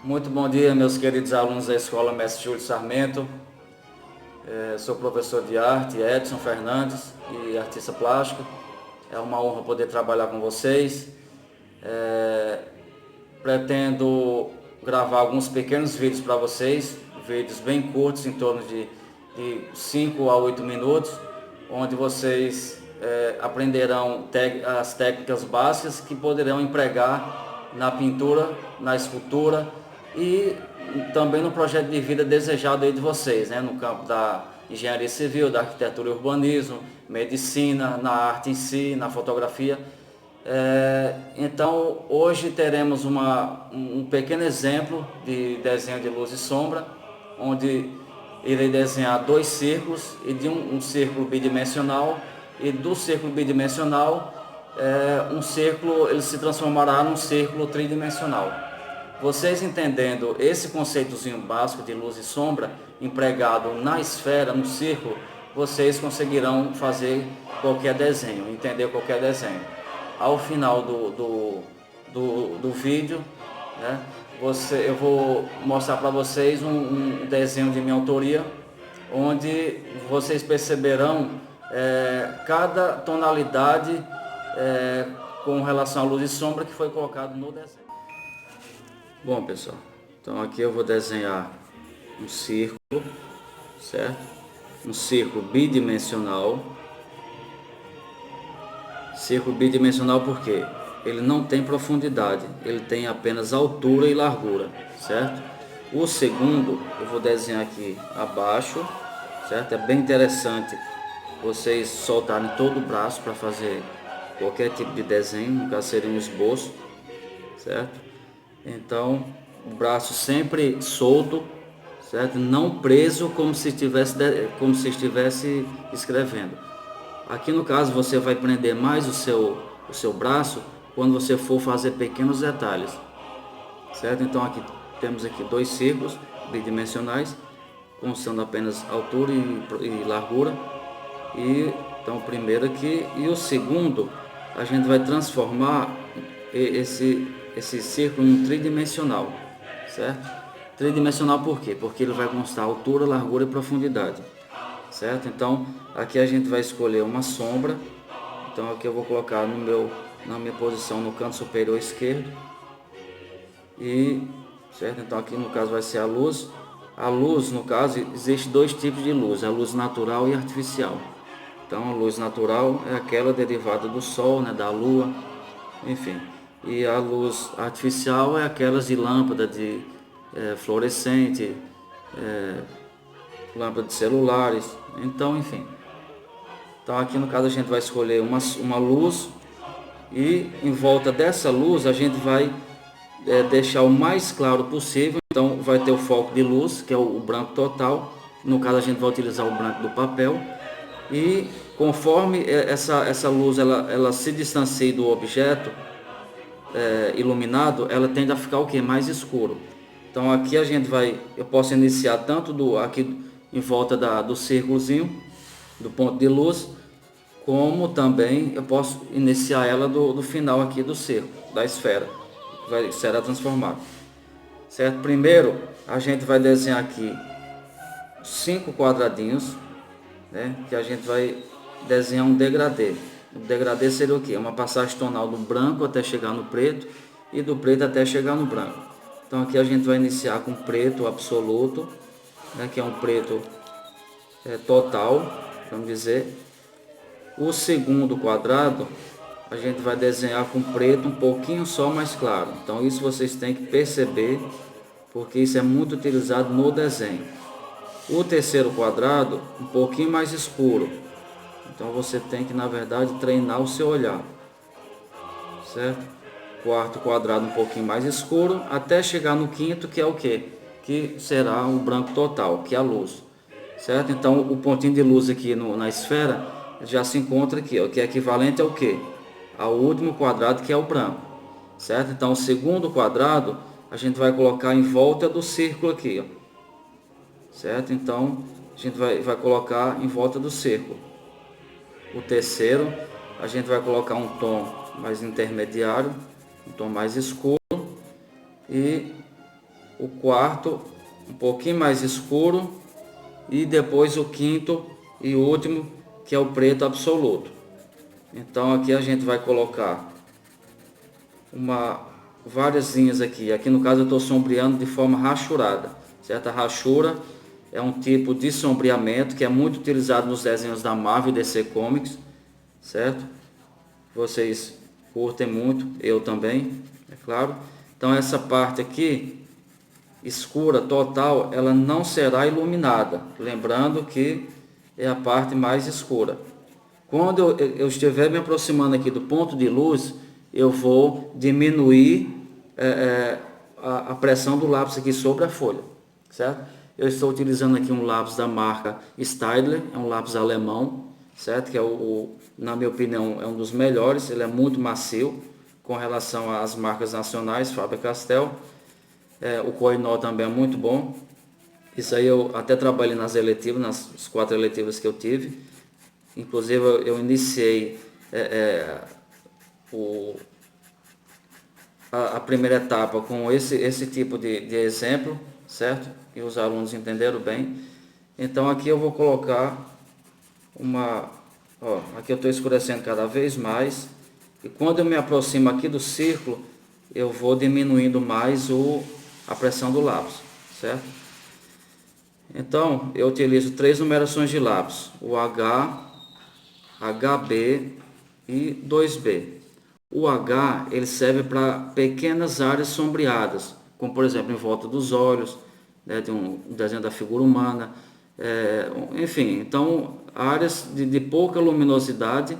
Muito bom dia, meus queridos alunos da Escola Mestre Júlio Sarmento. Sou professor de arte, Edson Fernandes, e artista plástico. É uma honra poder trabalhar com vocês. Pretendo gravar alguns pequenos vídeos para vocês, vídeos bem curtos, em torno de 5 a 8 minutos, onde vocês aprenderão as técnicas básicas que poderão empregar na pintura, na escultura e também no projeto de vida desejado aí de vocês, né? No campo da engenharia civil, da arquitetura e urbanismo, medicina, na arte em si, na fotografia. Então hoje teremos um pequeno exemplo de desenho de luz e sombra, onde irei desenhar dois círculos e de um círculo bidimensional, e do círculo bidimensional um círculo ele se transformará num círculo tridimensional. Vocês entendendo esse conceitozinho básico de luz e sombra empregado na esfera, no círculo, vocês conseguirão fazer qualquer desenho, entender qualquer desenho. Ao final do vídeo, né, eu vou mostrar para vocês um desenho de minha autoria, onde vocês perceberão cada tonalidade com relação à luz e sombra que foi colocado no desenho. Bom, pessoal, então aqui eu vou desenhar um círculo, certo? Um círculo bidimensional. Círculo bidimensional porque ele não tem profundidade, ele tem apenas altura e largura, certo? O segundo eu vou desenhar aqui abaixo, certo? É bem interessante vocês soltarem todo o braço para fazer qualquer tipo de desenho, no caso seria um esboço, certo? Então o braço sempre solto, certo? Não preso como se estivesse escrevendo. Aqui no caso você vai prender mais o seu braço quando você for fazer pequenos detalhes, certo? Então aqui temos aqui dois círculos bidimensionais, constando apenas altura e largura. E então o primeiro aqui e o segundo a gente vai transformar esse círculo em tridimensional, certo? Tridimensional por quê? Porque ele vai constar altura, largura e profundidade, certo? Então aqui a gente vai escolher uma sombra. Então aqui eu vou colocar na minha posição no canto superior esquerdo. E certo? Então aqui no caso vai ser a luz. A luz, no caso, existe dois tipos de luz: a luz natural e artificial. Então a luz natural é aquela derivada do sol, né, da lua, enfim. E a luz artificial é aquelas de lâmpada de fluorescente, lâmpada de celulares, então enfim. Então aqui no caso a gente vai escolher uma luz, e em volta dessa luz a gente vai deixar o mais claro possível. Então vai ter o foco de luz, que é o branco total. No caso a gente vai utilizar o branco do papel. E conforme essa luz ela se distancia do objeto iluminado, ela tende a ficar o que? Mais escuro. Então aqui eu posso iniciar tanto aqui em volta do círculozinho, do ponto de luz, como também eu posso iniciar ela do final aqui do círculo, da esfera, que será transformado. Certo? Primeiro a gente vai desenhar aqui 5 quadradinhos, né, que a gente vai desenhar um degradê. O degradê seria o quê? Uma passagem tonal do branco até chegar no preto e do preto até chegar no branco. Então aqui a gente vai iniciar com preto absoluto, né, que é um preto total, vamos dizer. O segundo quadrado a gente vai desenhar com preto um pouquinho só mais claro. Então isso vocês têm que perceber, porque isso é muito utilizado no desenho. O terceiro quadrado um pouquinho mais escuro. Então você tem que, na verdade, treinar o seu olhar, certo? Quarto quadrado um pouquinho mais escuro, até chegar no quinto, que é o que? Que será o branco total, que é a luz, certo? Então o pontinho de luz aqui na esfera já se encontra aqui, ó, que é equivalente ao que? Ao último quadrado, que é o branco, certo? Então o segundo quadrado a gente vai colocar em volta do círculo aqui, ó, certo? Então a gente vai colocar em volta do círculo. O terceiro a gente vai colocar um tom mais intermediário, um tom mais escuro, e o quarto um pouquinho mais escuro e depois o quinto e último, que é o preto absoluto. Então aqui a gente vai colocar várias linhas aqui. Aqui no caso eu estou sombreando de forma rachurada, certo? A rachura é um tipo de sombreamento que é muito utilizado nos desenhos da Marvel e DC Comics, certo? Vocês curtem muito, eu também, é claro. Então essa parte aqui escura total, ela não será iluminada, lembrando que é a parte mais escura. Quando eu estiver me aproximando aqui do ponto de luz, eu vou diminuir a pressão do lápis aqui sobre a folha, certo? Eu estou utilizando aqui um lápis da marca Staedtler, é um lápis alemão, certo? Que é na minha opinião, é um dos melhores, ele é muito macio com relação às marcas nacionais, Faber-Castell. O Koh-i-Noor também é muito bom. Isso aí eu até trabalhei nas eletivas, nas 4 eletivas que eu tive. Inclusive eu iniciei a primeira etapa com esse tipo de exemplo, certo? E os alunos entenderam bem. Então aqui eu vou colocar aqui eu estou escurecendo cada vez mais. E quando eu me aproximo aqui do círculo, eu vou diminuindo mais a pressão do lápis, certo? Então eu utilizo 3 numerações de lápis, o H, HB e 2B. O H ele serve para pequenas áreas sombreadas, como por exemplo em volta dos olhos, né, de um desenho da figura humana, enfim, então áreas de pouca luminosidade,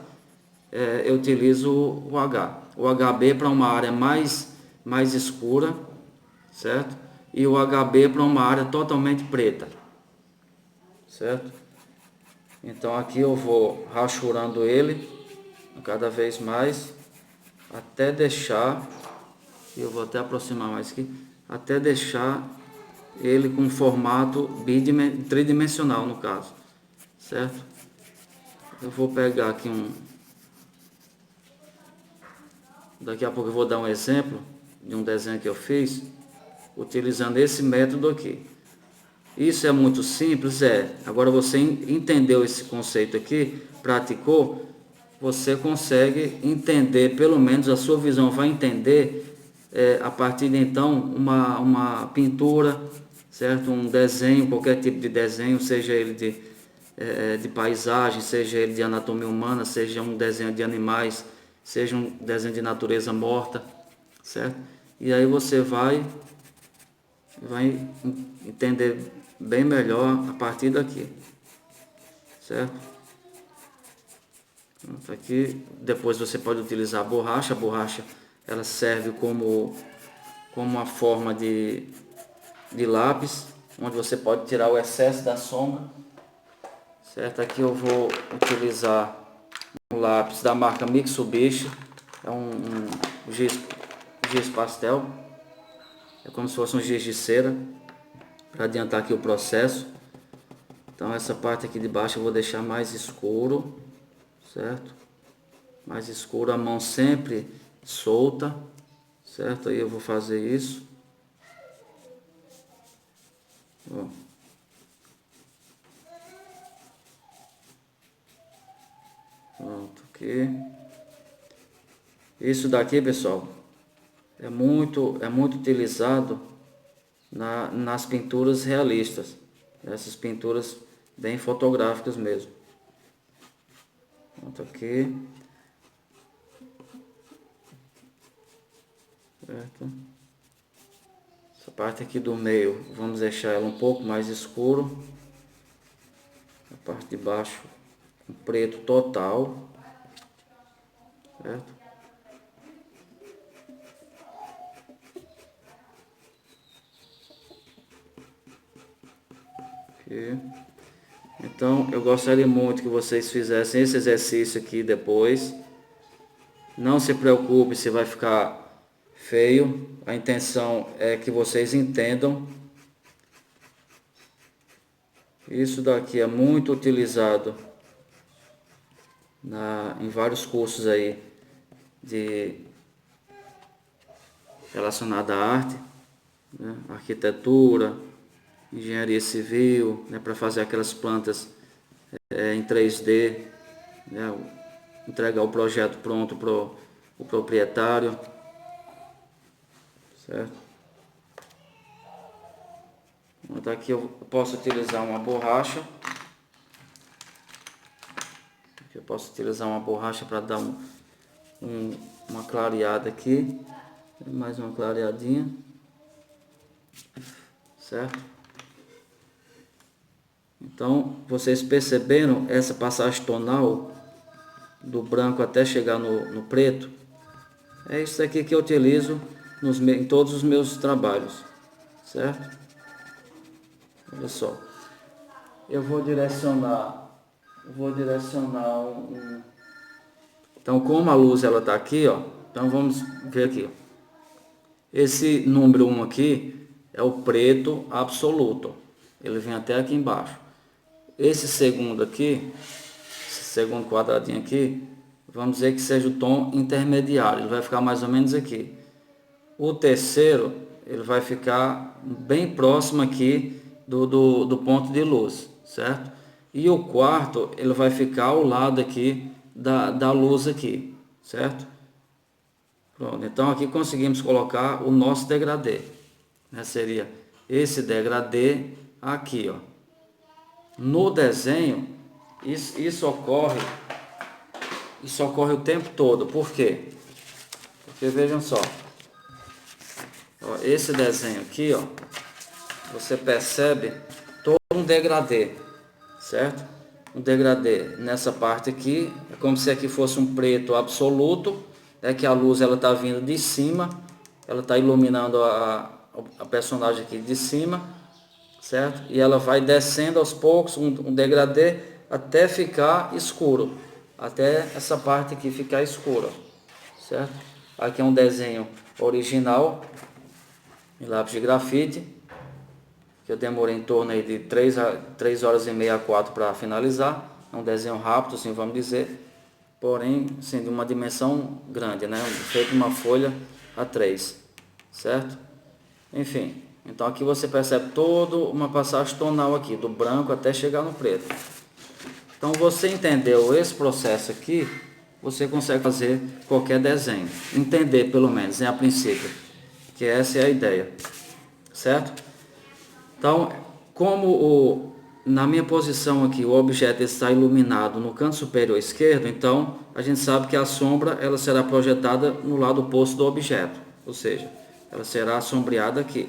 eu utilizo o H. O HB para uma área mais escura, certo? E o HB para uma área totalmente preta, certo? Então aqui eu vou rachurando ele cada vez mais até deixar, eu vou até aproximar mais aqui, até deixar ele com formato tridimensional no caso, certo? Eu vou pegar aqui daqui a pouco eu vou dar um exemplo de um desenho que eu fiz utilizando esse método aqui. Isso é muito simples, agora você entendeu esse conceito aqui, praticou, você consegue entender, pelo menos a sua visão vai entender a partir de então uma pintura, certo? Um desenho, qualquer tipo de desenho, seja ele de paisagem, seja ele de anatomia humana, seja um desenho de animais, seja um desenho de natureza morta, certo? E aí você vai entender bem melhor a partir daqui, certo? Pronto, aqui depois você pode utilizar a borracha ela serve como uma forma de lápis, onde você pode tirar o excesso da sombra, certo? Aqui eu vou utilizar um lápis da marca Mitsubishi, é um giz pastel, é como se fosse um giz de cera, para adiantar aqui o processo. Então essa parte aqui de baixo eu vou deixar mais escuro, certo? Mais escuro, a mão sempre solta, certo? Aí eu vou fazer isso. Ó. Pronto, aqui. Isso daqui, pessoal, é muito utilizado nas pinturas realistas, essas pinturas bem fotográficas mesmo. Pronto, aqui, certo? Essa parte aqui do meio, vamos deixar ela um pouco mais escuro. A parte de baixo, um preto total, certo? Aqui. Então eu gostaria muito que vocês fizessem esse exercício aqui depois. Não se preocupe se vai ficar feio, a intenção é que vocês entendam. Isso daqui é muito utilizado em vários cursos aí relacionado à arte, né? Arquitetura, engenharia civil, né? Para fazer aquelas plantas em 3D, né? Entregar o projeto pronto para o proprietário, certo? Então aqui eu posso utilizar uma borracha. Aqui eu posso utilizar uma borracha para dar uma clareada aqui. Mais uma clareadinha, certo? Então, vocês perceberam essa passagem tonal do branco até chegar no preto? É isso aqui que eu utilizo em todos os meus trabalhos, certo? Olha só, eu vou direcionar então, como a luz ela tá aqui, ó, então vamos ver aqui, ó. Esse número 1 aqui é o preto absoluto, ele vem até aqui embaixo. Esse segundo aqui, esse segundo quadradinho aqui, vamos dizer que seja o tom intermediário, ele vai ficar mais ou menos aqui. O terceiro, ele vai ficar bem próximo aqui do ponto de luz, certo? E o quarto, ele vai ficar ao lado aqui da luz aqui, certo? Pronto, então aqui conseguimos colocar o nosso degradê, né? Seria esse degradê aqui, ó. No desenho, isso ocorre o tempo todo. Por quê? Porque vejam só, ó, esse desenho aqui, ó, você percebe todo um degradê, certo? Um degradê nessa parte aqui, é como se aqui fosse um preto absoluto, é que a luz ela está vindo de cima, ela está iluminando a personagem aqui de cima, certo? E ela vai descendo aos poucos, um degradê, até ficar escuro, até essa parte aqui ficar escura, certo? Aqui é um desenho original em lápis de grafite, que eu demorei em torno aí de 3 horas e meia a 4 para finalizar. É um desenho rápido, assim vamos dizer, porém assim, de uma dimensão grande, né? Feito uma folha A3, certo? Enfim, então aqui você percebe toda uma passagem tonal aqui, do branco até chegar no preto. Então você entendeu esse processo aqui, você consegue fazer qualquer desenho. Entender pelo menos, né, a princípio, que essa é a ideia, certo? Então, como na minha posição aqui o objeto está iluminado no canto superior esquerdo, então a gente sabe que a sombra ela será projetada no lado oposto do objeto, ou seja, ela será sombreada aqui,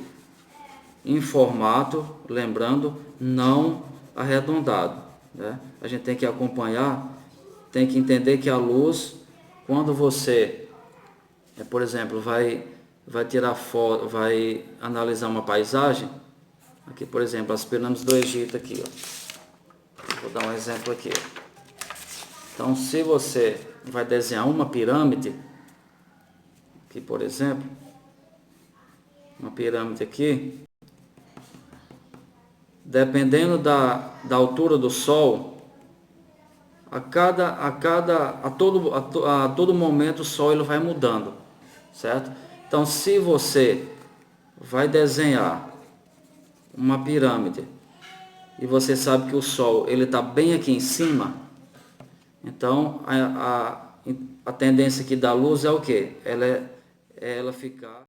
em formato, lembrando, não arredondado, né? A gente tem que acompanhar, tem que entender que a luz, quando você, por exemplo, vai tirar foto, vai analisar uma paisagem, aqui por exemplo, as pirâmides do Egito aqui, ó. Vou dar um exemplo aqui, ó. Então, se você vai desenhar uma pirâmide, aqui por exemplo, uma pirâmide aqui, dependendo da altura do Sol, a todo momento o Sol ele vai mudando, certo? Então, se você vai desenhar uma pirâmide e você sabe que o Sol ele está bem aqui em cima, então a tendência aqui da luz é o que? Ela ficar